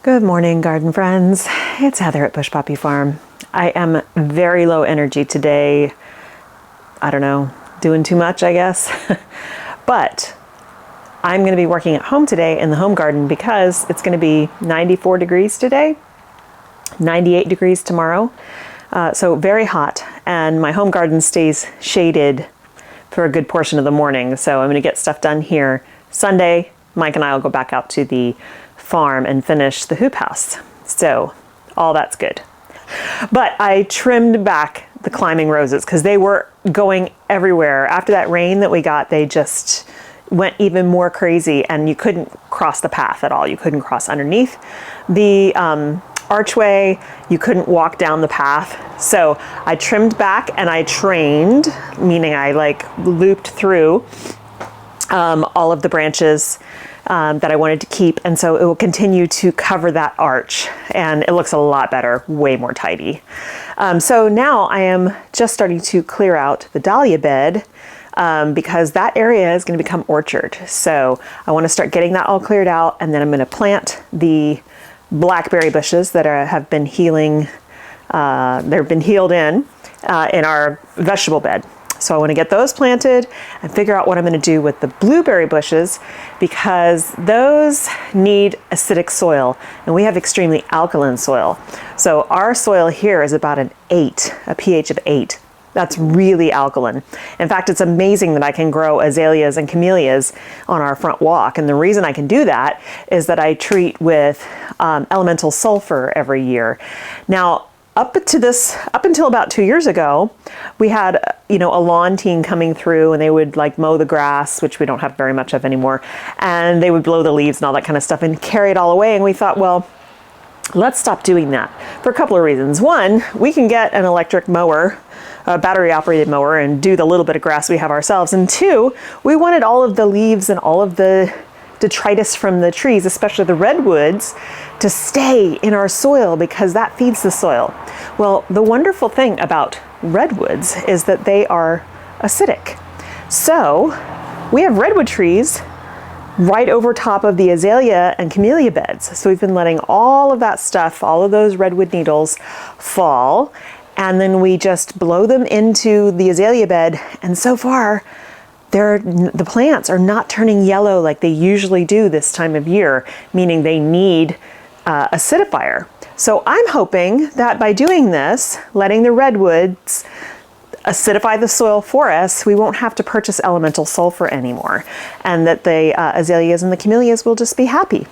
Good morning, garden friends. It's Heather at Bush Poppy Farm. I am very low energy today. I don't know, doing too much, I guess. But I'm going to be working at home today in the home garden because it's going to be 94 degrees today, 98 degrees tomorrow. So very hot, and my home garden stays shaded for a good portion of the morning. So I'm going to get stuff done here. Sunday, Mike and I will go back out to the farm and finish the hoop house. So all that's good. But I trimmed back the climbing roses because they were going everywhere. After that rain that we got, they just went even more crazy, and you couldn't cross the path at all. You couldn't cross underneath the archway. You couldn't walk down the path. So I trimmed back and I trained, meaning I looped through all of the branches that I wanted to keep, and so it will continue to cover that arch, and it looks a lot better, way more tidy. So now I am just starting to clear out the dahlia bed because that area is going to become orchard. So I want to start getting that all cleared out, and then I'm going to plant the blackberry bushes that have been healing. They've been healed in our vegetable bed. So I want to get those planted and figure out what I'm going to do with the blueberry bushes, because those need acidic soil, and we have extremely alkaline soil. So our soil here is about an 8, a pH of 8. That's really alkaline. In fact, it's amazing that I can grow azaleas and camellias on our front walk. And the reason I can do that is that I treat with elemental sulfur every year. Now, up until about 2 years ago, we had, a lawn team coming through, and they would mow the grass, which we don't have very much of anymore. And they would blow the leaves and all that kind of stuff and carry it all away. And we thought, well, let's stop doing that for a couple of reasons. One, we can get an electric mower, a battery operated mower, and do the little bit of grass we have ourselves. And two, we wanted all of the leaves and all of the detritus from the trees, especially the redwoods, to stay in our soil because that feeds the soil. Well, the wonderful thing about redwoods is that they are acidic. So we have redwood trees right over top of the azalea and camellia beds. So we've been letting all of that stuff, all of those redwood needles fall, and then we just blow them into the azalea bed. And so far, the plants are not turning yellow like they usually do this time of year, meaning they need acidifier. So I'm hoping that by doing this, letting the redwoods acidify the soil for us, we won't have to purchase elemental sulfur anymore, and that the azaleas and the camellias will just be happy.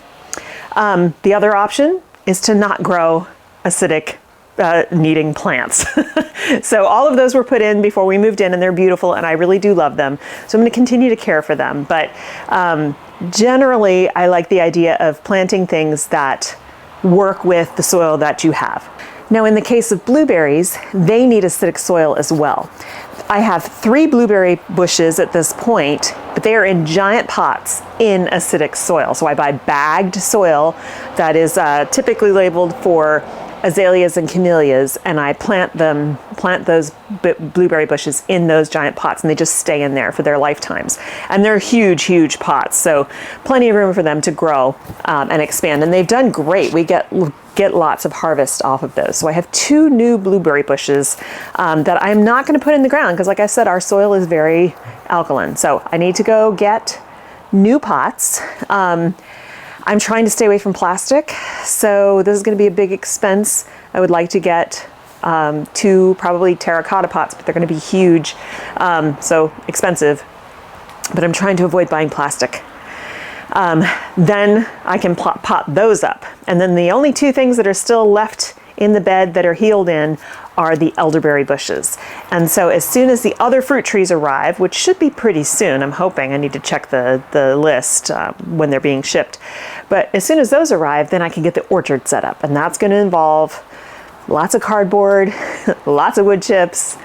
The other option is to not grow acidic needing plants. So all of those were put in before we moved in, and they're beautiful, and I really do love them. So I'm going to continue to care for them. But generally, I like the idea of planting things that work with the soil that you have. Now, in the case of blueberries, they need acidic soil as well. I have 3 blueberry bushes at this point, but they are in giant pots in acidic soil. So I buy bagged soil that is typically labeled for azaleas and camellias, and I plant those blueberry bushes in those giant pots, and they just stay in there for their lifetimes. And they're huge, huge pots, so plenty of room for them to grow and expand. And they've done great. We get lots of harvest off of those. So I have 2 new blueberry bushes that I'm not going to put in the ground because, like I said, our soil is very alkaline. So I need to go get new pots. I'm trying to stay away from plastic, so this is going to be a big expense. I would like to get 2 probably terracotta pots, but they're going to be huge, so expensive. But I'm trying to avoid buying plastic. Then I can pot those up. And then the only 2 things that are still left in the bed that are healed in are the elderberry bushes. And so as soon as the other fruit trees arrive, which should be pretty soon, I'm hoping, I need to check the list when they're being shipped. But as soon as those arrive, then I can get the orchard set up. And that's going to involve lots of cardboard, lots of wood chips,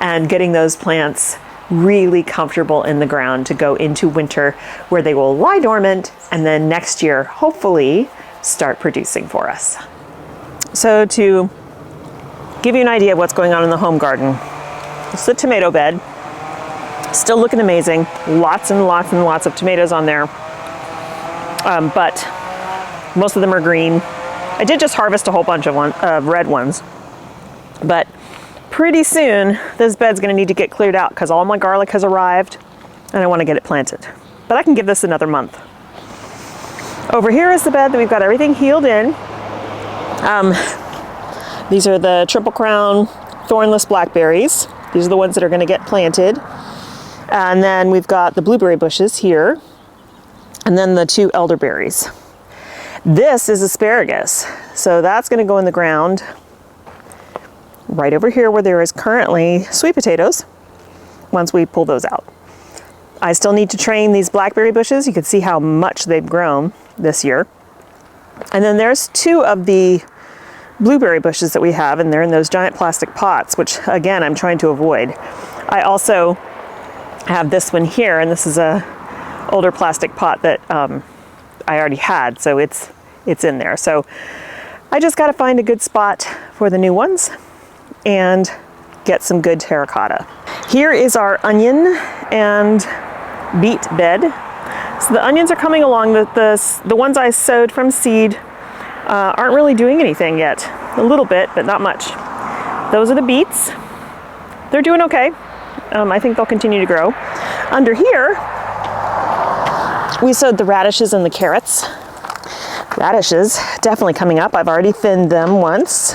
and getting those plants really comfortable in the ground to go into winter, where they will lie dormant and then next year, hopefully, start producing for us. So to give you an idea of what's going on in the home garden, it's the tomato bed. Still looking amazing. Lots and lots and lots of tomatoes on there. But most of them are green. I did just harvest a whole bunch of red ones, but pretty soon this bed's gonna need to get cleared out because all my garlic has arrived and I wanna get it planted. But I can give this another month. Over here is the bed that we've got everything healed in. These are the Triple Crown thornless blackberries. These are the ones that are gonna get planted. And then we've got the blueberry bushes here, and then the 2 elderberries. This is asparagus, so that's gonna go in the ground right over here where there is currently sweet potatoes once we pull those out. I still need to train these blackberry bushes. You can see how much they've grown this year. And then there's 2 of the blueberry bushes that we have, and they're in those giant plastic pots, which again, I'm trying to avoid. I also have this one here, and this is a older plastic pot that I already had, so it's in there. So I just got to find a good spot for the new ones and get some good terracotta. Here is our onion and beet bed. So the onions are coming along. The ones I sowed from seed aren't really doing anything yet. A little bit, but not much. Those are the beets. They're doing okay. I think they'll continue to grow. Under here, we sowed the radishes and the carrots. Radishes definitely coming up. I've already thinned them once.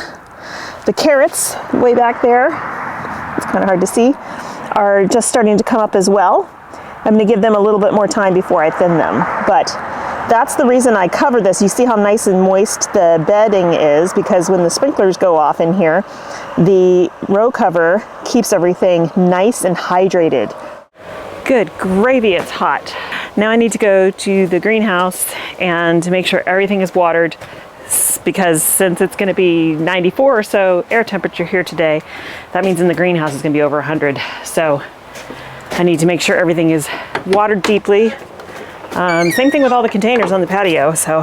The carrots, way back there, it's kind of hard to see, are just starting to come up as well. I'm going to give them a little bit more time before I thin them. But that's the reason I cover this. You see how nice and moist the bedding is, because when the sprinklers go off in here, the row cover keeps everything nice and hydrated. Good gravy, it's hot. Now I need to go to the greenhouse and make sure everything is watered, because since it's going to be 94 or so air temperature here today, that means in the greenhouse it's going to be over 100. So I need to make sure everything is watered deeply. Same thing with all the containers on the patio, so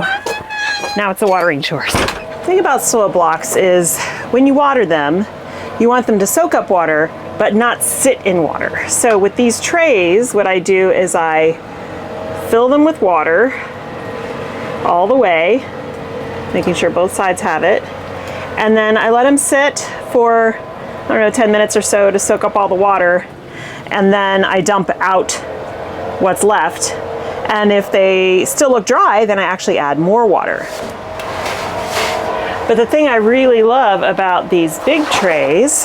now it's a watering chore. The thing about soil blocks is when you water them, you want them to soak up water but not sit in water. So with these trays, what I do is I fill them with water all the way, making sure both sides have it, and then I let them sit for, I don't know, 10 minutes or so to soak up all the water, and then I dump out what's left. And if they still look dry, then I actually add more water. But the thing I really love about these big trays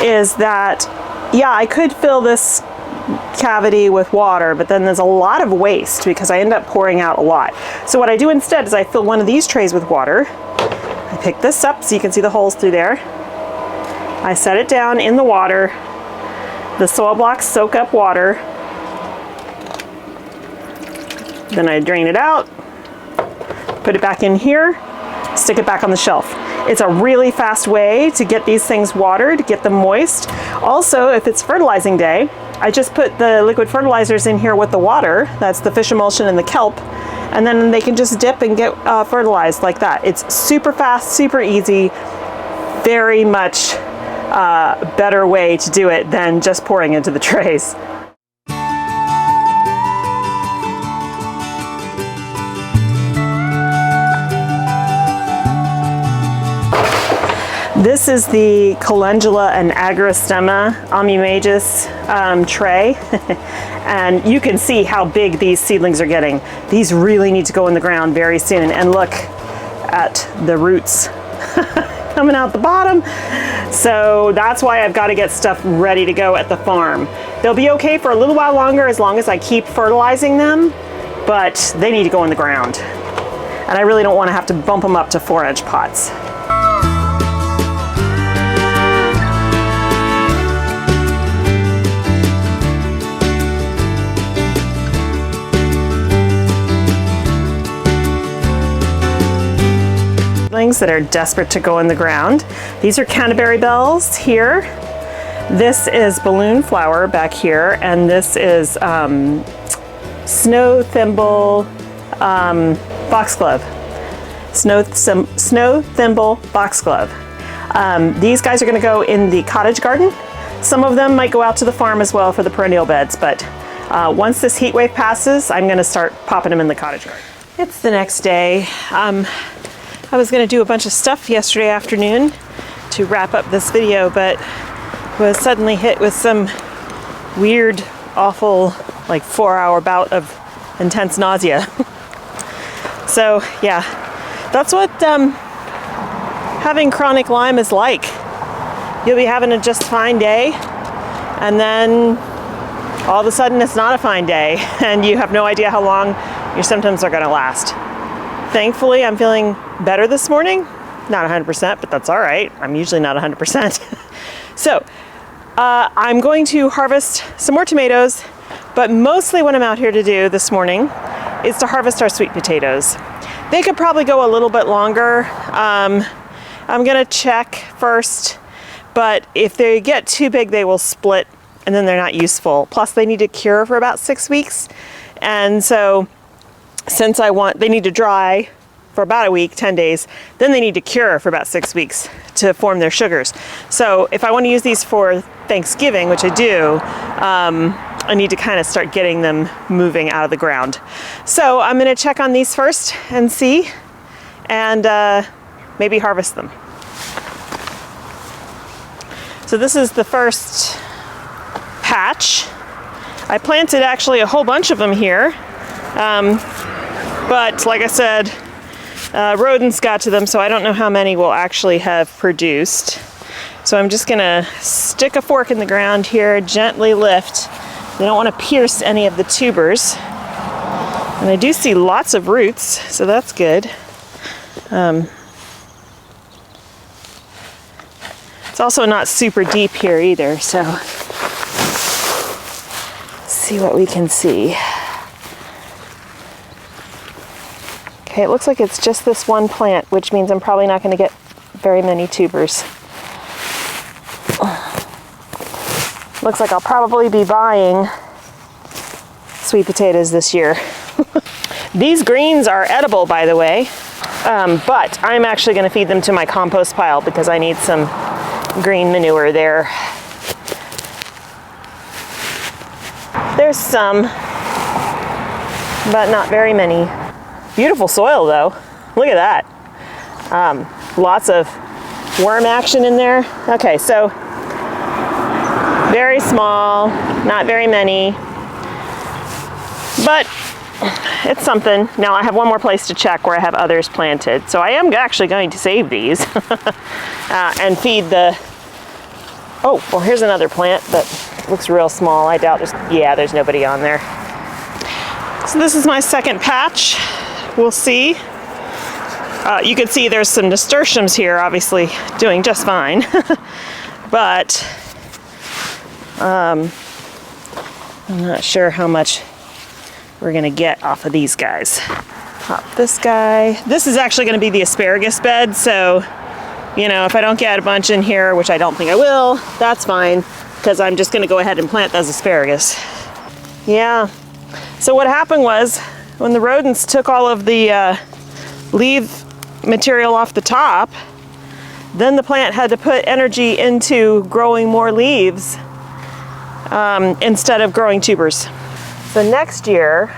is that, yeah, I could fill this cavity with water, but then there's a lot of waste because I end up pouring out a lot. So what I do instead is I fill one of these trays with water. I pick this up so you can see the holes through there. I set it down in the water. The soil blocks soak up water. Then I drain it out, put it back in here, stick it back on the shelf. It's a really fast way to get these things watered, get them moist. Also, if it's fertilizing day, I just put the liquid fertilizers in here with the water. That's the fish emulsion and the kelp. And then they can just dip and get fertilized like that. It's super fast, super easy, very much better way to do it than just pouring into the trays. This is the Calendula and Agrostema Ammomagus tray, and you can see how big these seedlings are getting. These really need to go in the ground very soon, and look at the roots coming out the bottom. So that's why I've got to get stuff ready to go at the farm. They'll be okay for a little while longer as long as I keep fertilizing them, but they need to go in the ground. And I really don't want to have to bump them up to 4-inch pots. That are desperate to go in the ground. These are Canterbury bells here. This is balloon flower back here, and this is snow thimble foxglove. Snow thimble foxglove. These guys are going to go in the cottage garden. Some of them might go out to the farm as well for the perennial beds, but once this heat wave passes, I'm going to start popping them in the cottage garden. It's the next day. I was going to do a bunch of stuff yesterday afternoon to wrap up this video, but was suddenly hit with some weird, awful, like 4-hour bout of intense nausea. So yeah, that's what having chronic Lyme is like. You'll be having a just fine day, and then all of a sudden it's not a fine day, and you have no idea how long your symptoms are going to last. Thankfully, I'm feeling better this morning. Not 100%, but that's all right. I'm usually not 100%. So I'm going to harvest some more tomatoes, but mostly what I'm out here to do this morning is to harvest our sweet potatoes. They could probably go a little bit longer. I'm going to check first, but if they get too big, they will split and then they're not useful. Plus, they need to cure for about 6 weeks. And so since they need to dry for about a week, 10 days, then they need to cure for about 6 weeks to form their sugars. So if I want to use these for Thanksgiving, which I do, I need to kind of start getting them moving out of the ground. So I'm going to check on these first and see, and maybe harvest them. So this is the first patch. I planted actually a whole bunch of them here. But like I said, rodents got to them, so I don't know how many will actually have produced. So I'm just gonna stick a fork in the ground here, gently lift. They don't want to pierce any of the tubers. And I do see lots of roots, so that's good. It's also not super deep here either, so let's see what we can see. Okay, it looks like it's just this one plant, which means I'm probably not going to get very many tubers. Looks like I'll probably be buying sweet potatoes this year. These greens are edible, by the way, but I'm actually going to feed them to my compost pile because I need some green manure there. There's some, but not very many. Beautiful soil though. Look at that. Lots of worm action in there. Okay, so very small, not very many, but it's something. Now I have one more place to check where I have others planted. So I am actually going to save these and feed the, oh, well here's another plant that looks real small. I doubt there's nobody on there. So this is my second patch. We'll see. You can see there's some nasturtiums here, obviously doing just fine. But I'm not sure how much we're gonna get off of these guys. Pop this guy. This is actually gonna be the asparagus bed, so you know, if I don't get a bunch in here, which I don't think I will, that's fine, because I'm just gonna go ahead and plant those asparagus. Yeah, so what happened was, when the rodents took all of the leaf material off the top, then the plant had to put energy into growing more leaves instead of growing tubers. So next year,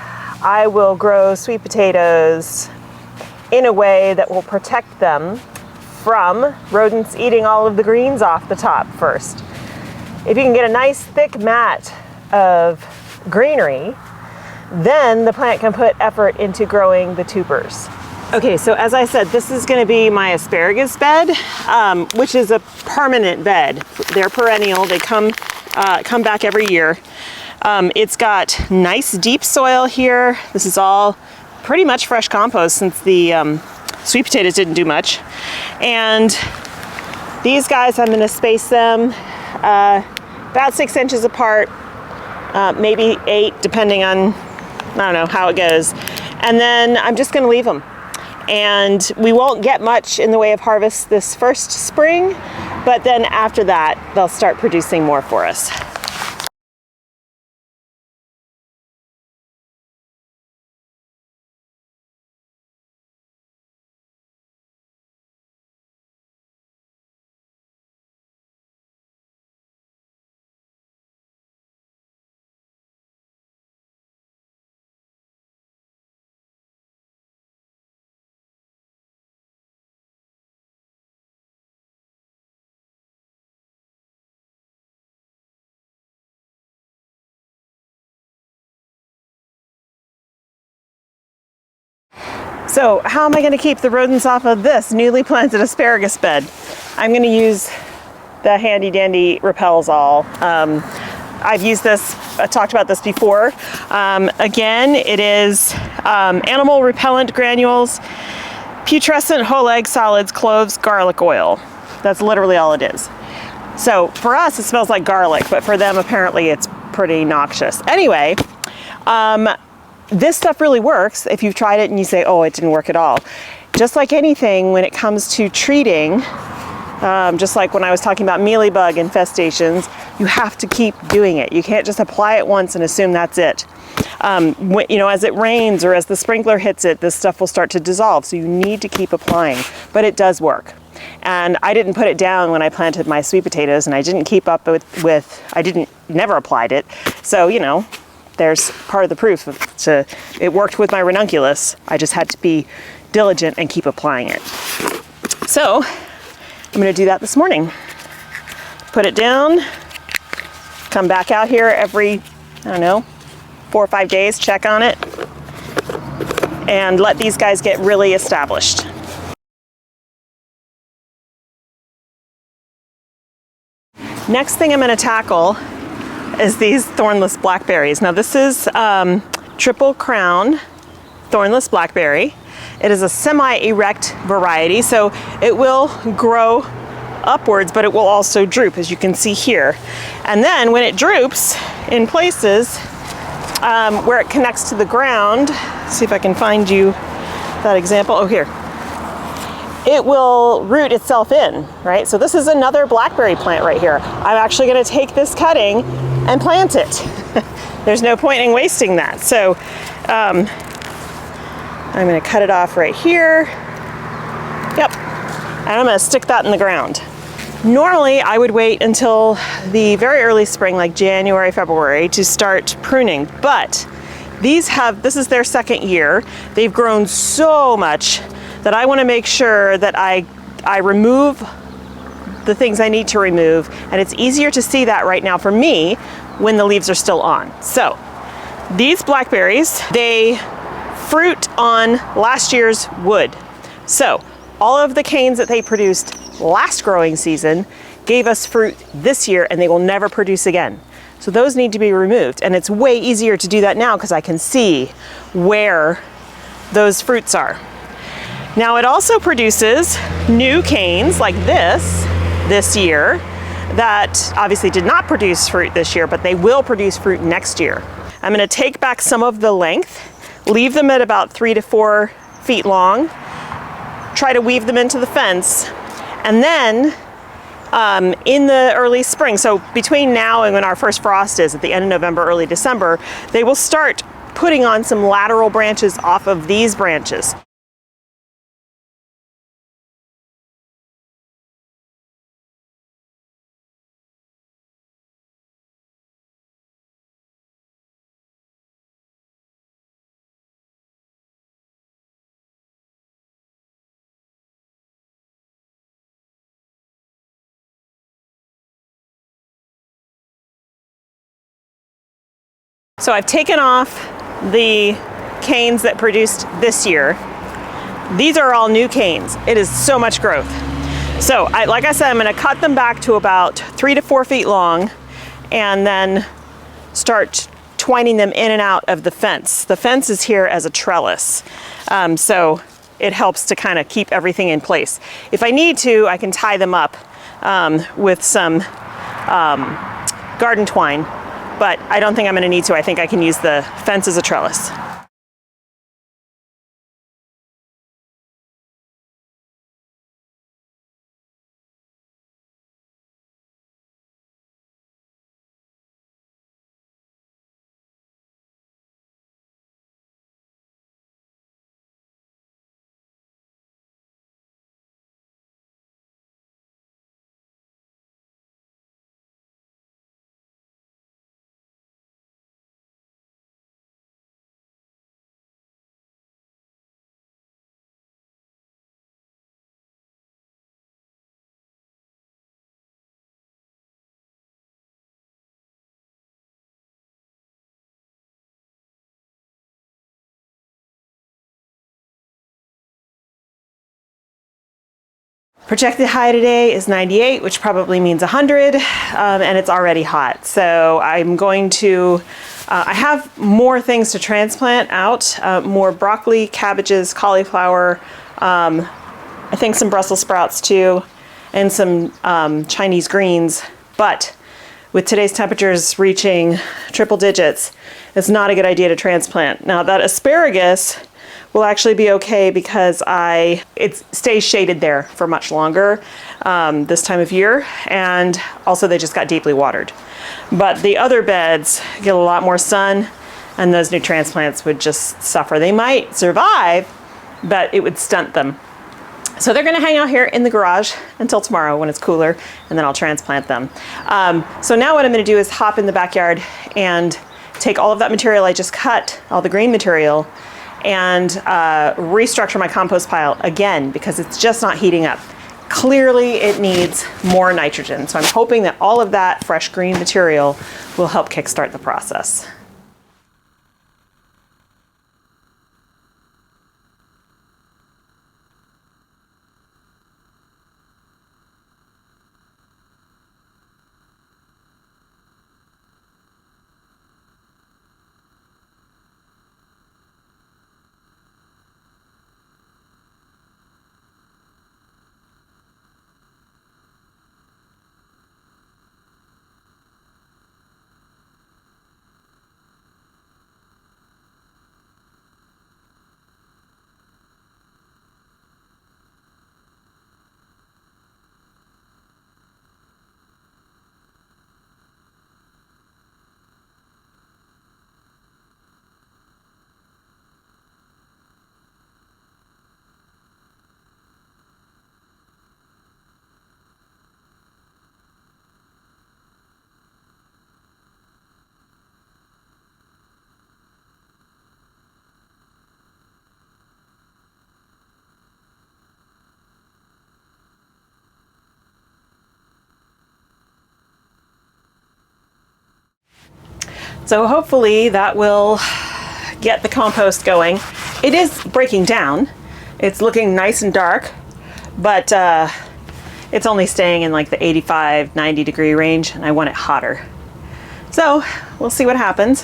I will grow sweet potatoes in a way that will protect them from rodents eating all of the greens off the top first. If you can get a nice thick mat of greenery, then the plant can put effort into growing the tubers. Okay, so as I said, this is going to be my asparagus bed, which is a permanent bed. They're perennial. They come back every year. It's got nice deep soil here. This is all pretty much fresh compost since the sweet potatoes didn't do much. And these guys, I'm going to space them about 6 inches apart, maybe 8, depending on, I don't know how it goes. And then I'm just going to leave them. And we won't get much in the way of harvest this first spring, but then after that, they'll start producing more for us. So how am I going to keep the rodents off of this newly planted asparagus bed? I'm going to use the handy dandy Repels All. I've used this, I talked about this before. Again, it is animal repellent granules, putrescent whole egg solids, cloves, garlic oil. That's literally all it is. So for us, it smells like garlic, but for them, apparently it's pretty noxious. Anyway, this stuff really works if you've tried it and you say, oh, it didn't work at all. Just like anything, when it comes to treating, just like when I was talking about mealybug infestations, you have to keep doing it. You can't just apply it once and assume that's it. You know, as it rains or as the sprinkler hits it, this stuff will start to dissolve. So you need to keep applying, but it does work. And I didn't put it down when I planted my sweet potatoes, and I didn't keep up never applied it. So, you know, there's part of the proof it worked with my ranunculus. I just had to be diligent and keep applying it. So I'm going to do that this morning. Put it down, come back out here every, I don't know, 4 or 5 days, check on it, and let these guys get really established. Next thing I'm going to tackle is these thornless blackberries. Now this is Triple Crown thornless blackberry. It is a semi-erect variety, so it will grow upwards, but it will also droop, as you can see here. And then when it droops in places where it connects to the ground, see if I can find you that example. Oh, here. It will root itself in, right? So this is another blackberry plant right here. I'm actually going to take this cutting and plant it. There's no point in wasting that. So I'm going to cut it off right here. Yep. And I'm going to stick that in the ground. Normally, I would wait until the very early spring, like January, February, to start pruning. But this is their second year. They've grown so much that I want to make sure that I remove the things I need to remove. And it's easier to see that right now for me when the leaves are still on. So these blackberries, they fruit on last year's wood. So all of the canes that they produced last growing season gave us fruit this year, and they will never produce again. So those need to be removed. And it's way easier to do that now because I can see where those fruits are. Now it also produces new canes like this year that obviously did not produce fruit this year, but they will produce fruit next year. I'm going to take back some of the length, leave them at about 3 to 4 feet long, try to weave them into the fence, and then in the early spring, so between now and when our first frost is at the end of November, early December, they will start putting on some lateral branches off of these branches. So I've taken off the canes that produced this year. These are all new canes. It is so much growth. So like I said, I'm going to cut them back to about 3 to 4 feet long and then start twining them in and out of the fence. The fence is here as a trellis. So it helps to kind of keep everything in place. If I need to, I can tie them up with some garden twine, but I don't think I'm going to need to. I think I can use the fence as a trellis. Projected high today is 98, which probably means 100, and it's already hot. So I'm going to, I have more things to transplant out, more broccoli, cabbages, cauliflower, I think some Brussels sprouts too, and some Chinese greens. But with today's temperatures reaching triple digits, it's not a good idea to transplant. Now that asparagus will actually be okay because it stays shaded there for much longer this time of year, and also they just got deeply watered. But the other beds get a lot more sun, and those new transplants would just suffer. They might survive, but it would stunt them. So they're gonna hang out here in the garage until tomorrow when it's cooler, and then I'll transplant them. So now what I'm gonna do is hop in the backyard and take all of that material I just cut, all the green material, and restructure my compost pile again because it's just not heating up. Clearly it needs more nitrogen. So I'm hoping that all of that fresh green material will help kickstart the process. So hopefully that will get the compost going. It is breaking down. It's looking nice and dark, but it's only staying in like the 85, 90 degree range, and I want it hotter. So we'll see what happens.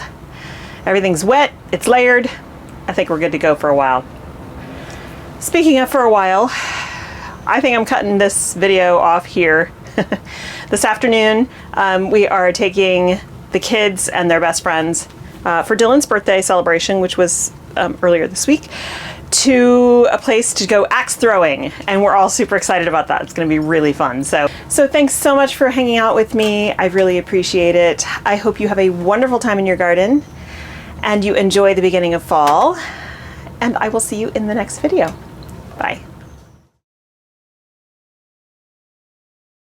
Everything's wet, it's layered. I think we're good to go for a while. Speaking of for a while, I think I'm cutting this video off here. This afternoon, we are taking the kids and their best friends for Dylan's birthday celebration, which was earlier this week, to a place to go axe throwing, and we're all super excited about that. It's going to be really fun. So thanks so much for hanging out with me. I really appreciate it. I hope you have a wonderful time in your garden and you enjoy the beginning of fall, and I will see you in the next video. Bye.